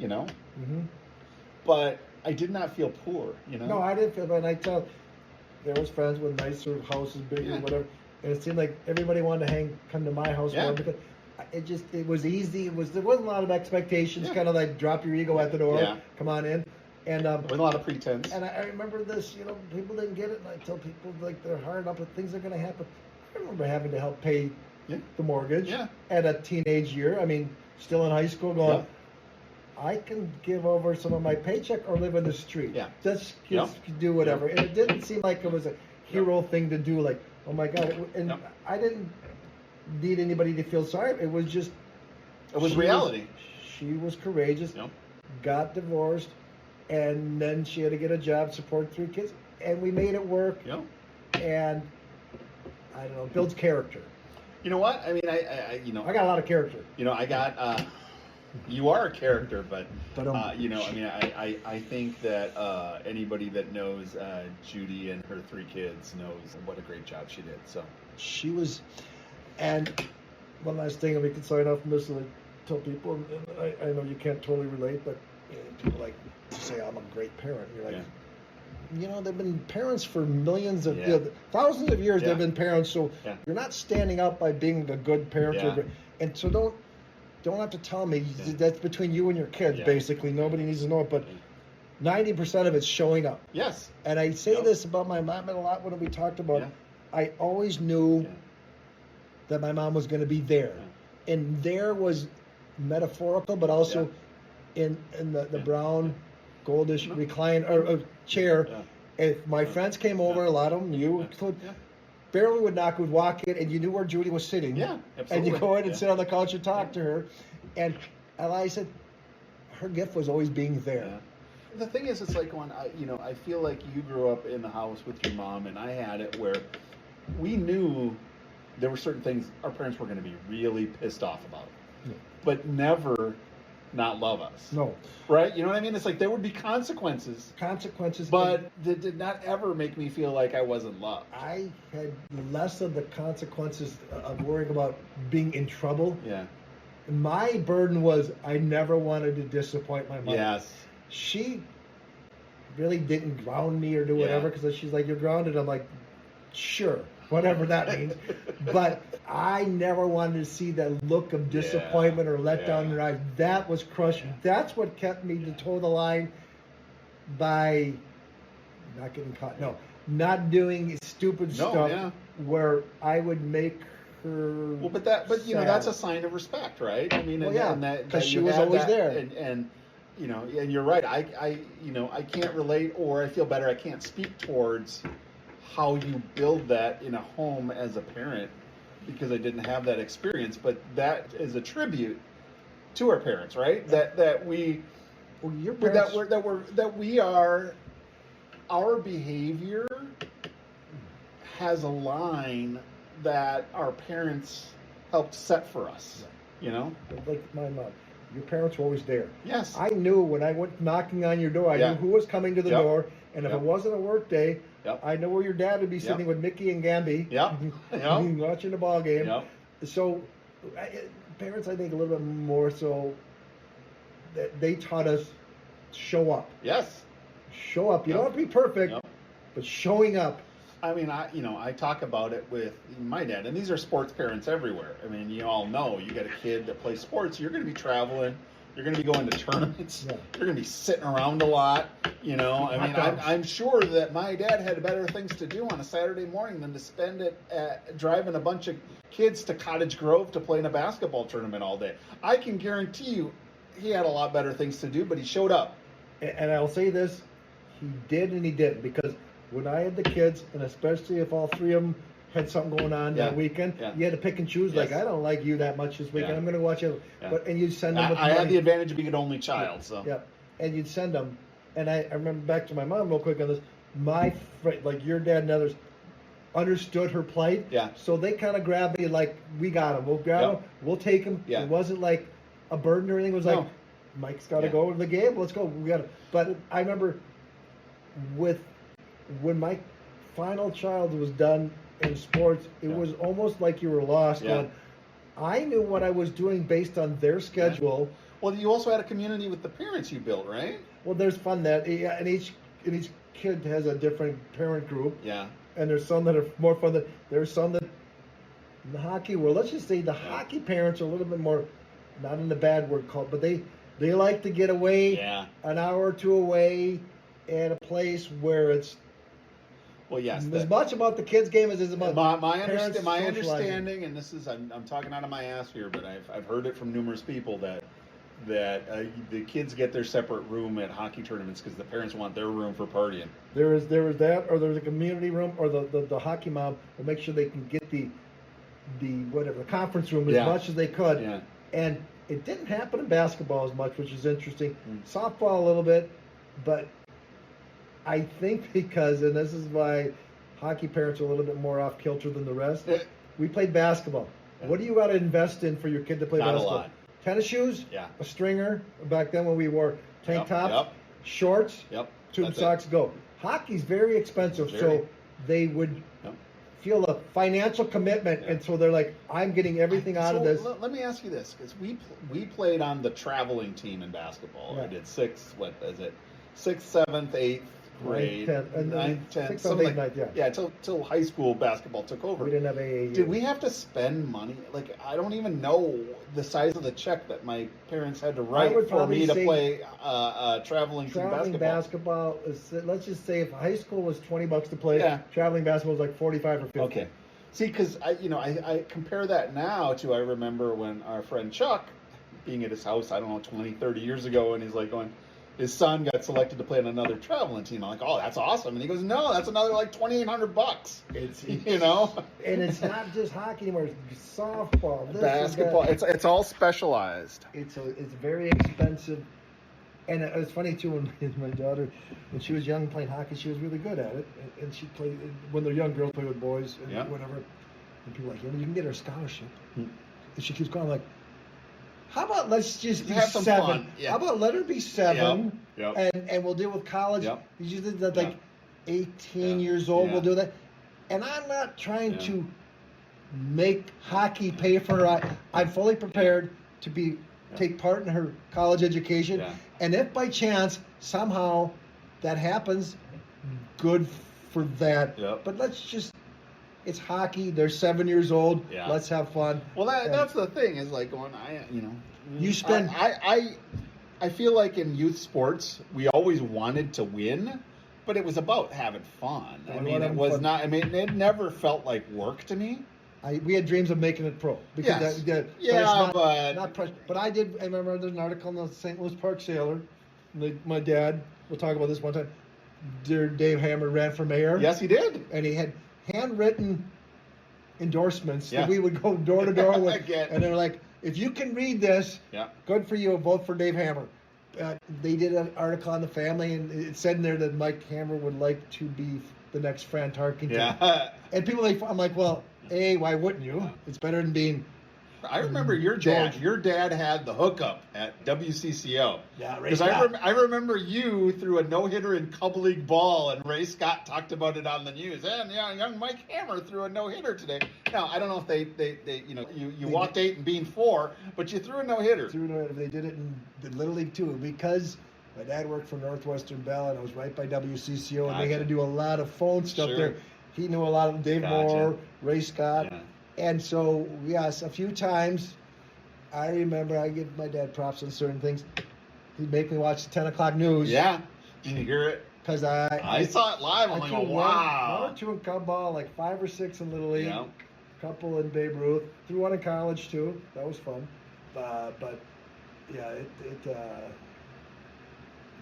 but I did not feel poor, No, I didn't feel bad. I tell, there was friends with nicer houses, bigger, whatever, and it seemed like everybody wanted to come to my house more because it was easy. There wasn't a lot of expectations. Kind of like drop your ego at the door, come on in, and with a lot of pretense. And I remember this, people didn't get it, and I tell people they're hard up, but things are going to happen. I remember having to help pay the mortgage at a teenage year. I mean, still in high school, going, I can give over some of my paycheck or live in the street. Yeah. Just do whatever. And it didn't seem like it was a hero thing to do. Like, oh my God. I didn't need anybody to feel sorry. It was just. It was reality. She was courageous, got divorced, and then she had to get a job, support 3 kids. And we made it work. And, I don't know, builds character. You know what? I mean, I got a lot of character. I got. You are a character, but I mean, I think that anybody that knows Judy and her 3 kids knows what a great job she did. So she was, and one last thing, and we can sign off from this, and I tell people, and I know you can't totally relate, but people like to say I'm a great parent. You're like, they've been parents for millions of, thousands of years. They've been parents, so you're not standing up by being a good parent, and so don't have to tell me. That's between you and your kids, basically. Nobody needs to know it, but 90% of it's showing up. Yes. And I say this about my mom a lot when we talked about I always knew that my mom was going to be there. And there was metaphorical, but also in the brown, goldish recline or chair. If my friends came over, a lot of them, you included, barely would knock, would walk in, and you knew where Judy was sitting. Yeah, absolutely. And you go in and sit on the couch and talk to her. And I said, her gift was always being there. Yeah. The thing is, it's like when I feel like you grew up in the house with your mom, and I had it where we knew there were certain things our parents were going to be really pissed off about, but never not love us. No. Right? You know what I mean? It's like there would be consequences. But that did not ever make me feel like I wasn't loved. I had less of the consequences of worrying about being in trouble. Yeah. My burden was I never wanted to disappoint my mother. Yes. She really didn't ground me or do whatever because she's like, you're grounded. I'm like, sure, whatever that means. But I never wanted to see that look of disappointment or letdown in her eyes. That was crushing. Yeah. That's what kept me to toe the line by not getting caught. No, not doing stupid stuff where I would make her. Well, but that's a sign of respect, right? I mean, because she was always there. And and you're right. I can't relate, or I feel better. I can't speak towards how you build that in a home as a parent, because I didn't have that experience. But that is a tribute to our parents, right? That we Well, your But parents, that we are, our behavior has a line that our parents helped set for us. You know? like my mom, your parents were always there. Yes. I knew when I went knocking on your door, I Yeah. knew who was coming to the Yep. door, and if Yep. it wasn't a work day, Yep. I know where your dad would be sitting Yep. with Mickey and Gamby, Yep. Yep. watching the ball game. Yep. So, parents, I think, a little bit more so, that they taught us show up. Yes. Show up. You Yep. don't have to be perfect, Yep. but showing up. I mean, I talk about it with my dad, and these are sports parents everywhere. I mean, you all know, you got a kid that plays sports, you're going to be traveling, you're going to be going to tournaments, Yeah. you're going to be sitting around a lot, you know. I mean, Hot dogs. I'm sure that my dad had better things to do on a Saturday morning than to spend it driving a bunch of kids to Cottage Grove to play in a basketball tournament all day. I can guarantee you he had a lot better things to do, but he showed up. And I'll say this, he did and he didn't, because when I had the kids, and especially if all three of them had something going on that Yeah. weekend, Yeah. you had to pick and choose. Like, Yes. I don't like you that much this weekend. Yeah. I'm going to watch it. Yeah. But and you'd send them with I had money. the advantage of being an only child, so. Yeah, and you'd send them. And I remember back to my mom real quick on this. My like your dad and others understood her plight. Yeah. So they kind of grabbed me like, we got him. We'll grab Yep. him. We'll take him. Yeah. It wasn't like a burden or anything. It was like, No. Mike's got to Yeah. go to the game. Let's go. We got to. But I remember when my final child was done in sports, it Yeah. was almost like you were lost. Yeah. Going, I knew what I was doing based on their schedule. Well, you also had a community with the parents you built, right? Well, there's fun that, yeah, and each kid has a different parent group, Yeah. and there's some that are more fun. That there's some that in the hockey world. Let's just say the hockey parents are a little bit more, not in the bad word called, but they like to get away Yeah. an hour or two away at a place where it's Well, yes. as much about the kids' game as it is about My parents socializing. understanding, and this is I'm talking out of my ass here, but I've heard it from numerous people that the kids get their separate room at hockey tournaments because the parents want their room for partying. There is that, or there's a community room, or the hockey mom will make sure they can get the whatever the conference room as Yeah. much as they could. Yeah. And it didn't happen in basketball as much, which is interesting. Softball a little bit, but I think because, and this is why hockey parents are a little bit more off kilter than the rest. We played basketball. Yeah. What do you got to invest in for your kid to play Not a basketball? lot. Tennis shoes, Yeah. a stringer. Back then when we wore tank Yep, tops, yep. shorts, Yep. tube That's socks, go. Hockey's very expensive, Very. so they would Yep. feel a financial commitment, Yeah. and so they're like, I'm getting everything out of So, this. Let me ask you this, because we played on the traveling team in basketball. Yeah. I did sixth, 7th, 8th grade, 10th, and then 9th, 10th, 6th, something 7th, like 8th, yeah. till high school basketball took over. We didn't have AAU. Did we have to spend money? Like, I don't even know the size of the check that my parents had to write would for probably me to say play traveling team Traveling basketball. basketball is, let's just say if high school was $20 to play, Yeah. traveling basketball was like 45 or 50. Okay. See, because I compare that now to I remember when our friend Chuck, being at his house, I don't know, 20, 30 years ago, and he's like going, his son got selected to play on another traveling team. I'm like, oh, that's awesome. And he goes, no, that's another like $2,800. It's You know? and it's not just hockey anymore. It's softball, this and Basketball. that. It's all specialized. It's very expensive, and it was funny too when my daughter, when she was young playing hockey, she was really good at it, and she played when they're young girls play with boys and Yeah. whatever, and people are like, you can get her a scholarship, Hmm. and she keeps going like, how about let's just be Have some 7? fun. Yeah. How about let her be 7, Yep. and we'll deal with college. Yep. You just did that like Yeah. 18 Yeah. years old, Yeah. we'll do that, and I'm not trying Yeah. to make hockey pay for her. I'm fully prepared to take part in her college education. Yeah. And if by chance somehow that happens, good for that. Yep. But it's hockey. They're 7 years old. Yeah. Let's have fun. Well, And that's the thing is like going, You spend- I feel like in youth sports we always wanted to win, but it was about having fun. I Well, mean, it having was fun. not. I mean, it never felt like work to me. we had dreams of making it pro. Yes. But Yeah, it's not, but- not pressure. But I remember there's an article in the St. Louis Park Sailor. My dad, we'll talk about this one time. Dear Dave Hammer ran for mayor. Yes, he did. And he had handwritten endorsements Yeah. that we would go door to door with. I get it. And they're like, if you can read this, Yeah. good for you, vote for Dave Hammer. they did an article on the family, and it said in there that Mike Hammer would like to be the next Fran Tarkington. Yeah. And people I'm like, well, A, why wouldn't you? It's better than being. I remember your dad. George. Your dad had the hookup at WCCO. Yeah, Ray Because Scott. I remember you threw a no-hitter in Cub League ball, and Ray Scott talked about it on the news. And young Mike Hammer threw a no-hitter today. Now I don't know if they you walked 8 and bean 4, but you threw a no-hitter. They did it in the Little League too, because my dad worked for Northwestern Bell, and I was right by WCCO, and they had to do a lot of phone stuff Sure. there. He knew a lot of Dave Moore, Ray Scott. Yeah. And so, yes, a few times, I remember I give my dad props on certain things. He'd make me watch the 10 o'clock news. Yeah. Did you hear it? Because I saw it live. I'm like, threw wow. one or two in Cub ball, like 5 or 6 in Little League. Yeah. A couple in Babe Ruth. Threw one in college, too. That was fun. But yeah,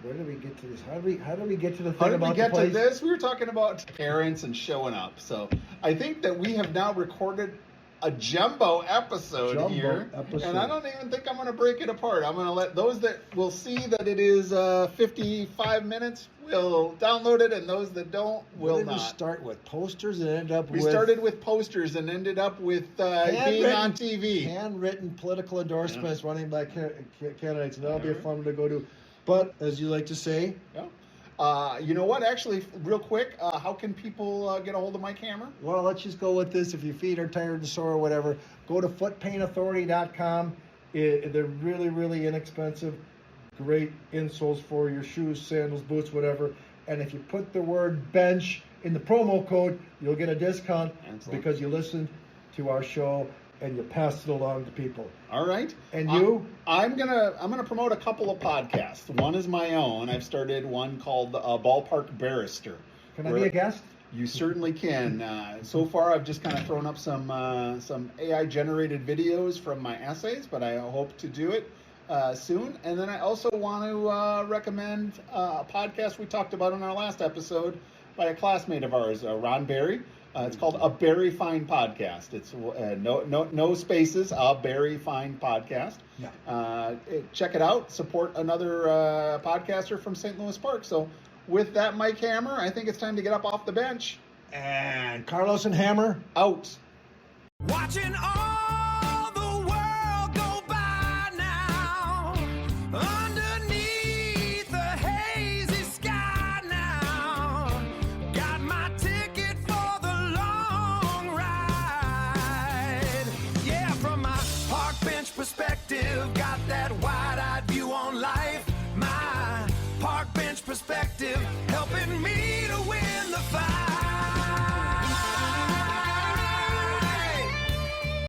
where did we get to this? How did we get to the thing How did about we get the place? to this? We were talking about parents and showing up. So I think that we have now recorded a jumbo episode here. And I don't even think I'm going to break it apart. I'm going to let those that will see that it is 55 minutes will download it, and those that don't will What did not. we start with? Posters and ended up We with... started with posters and ended up with being on TV. Handwritten political endorsements running by candidates. And that'll be a fun one to go to. But, as you like to say... Yeah. You know what? Actually, real quick, how can people get a hold of Mike Hammer? Well, let's just go with this. If your feet are tired and sore or whatever, go to footpainauthority.com. They're really, really inexpensive. Great insoles for your shoes, sandals, boots, whatever. And if you put the word bench in the promo code, you'll get a discount. Excellent. Because you listened to our show and you passed it along to people. All right. And you? I'm gonna promote a couple of podcasts. One is my own. I've started one called Ballpark Barrister. Can I be a guest? You certainly can. So far, I've just kind of thrown up some AI generated videos from my essays, but I hope to do it soon. And then I also want to recommend a podcast we talked about in our last episode by a classmate of ours, Ron Berry. It's called A Berry Fine Podcast. It's no spaces, A Berry Fine Podcast. Yeah. Check it out. Support another podcaster from St. Louis Park. So with that, Mike Hammer, I think it's time to get up off the bench. And Carlos and Hammer, Out. Watching all the world go by now, underneath the hazy sky now. Got my ticket for the long ride. Yeah, from my park bench perspective, got that wide-eyed view on life. My park bench perspective.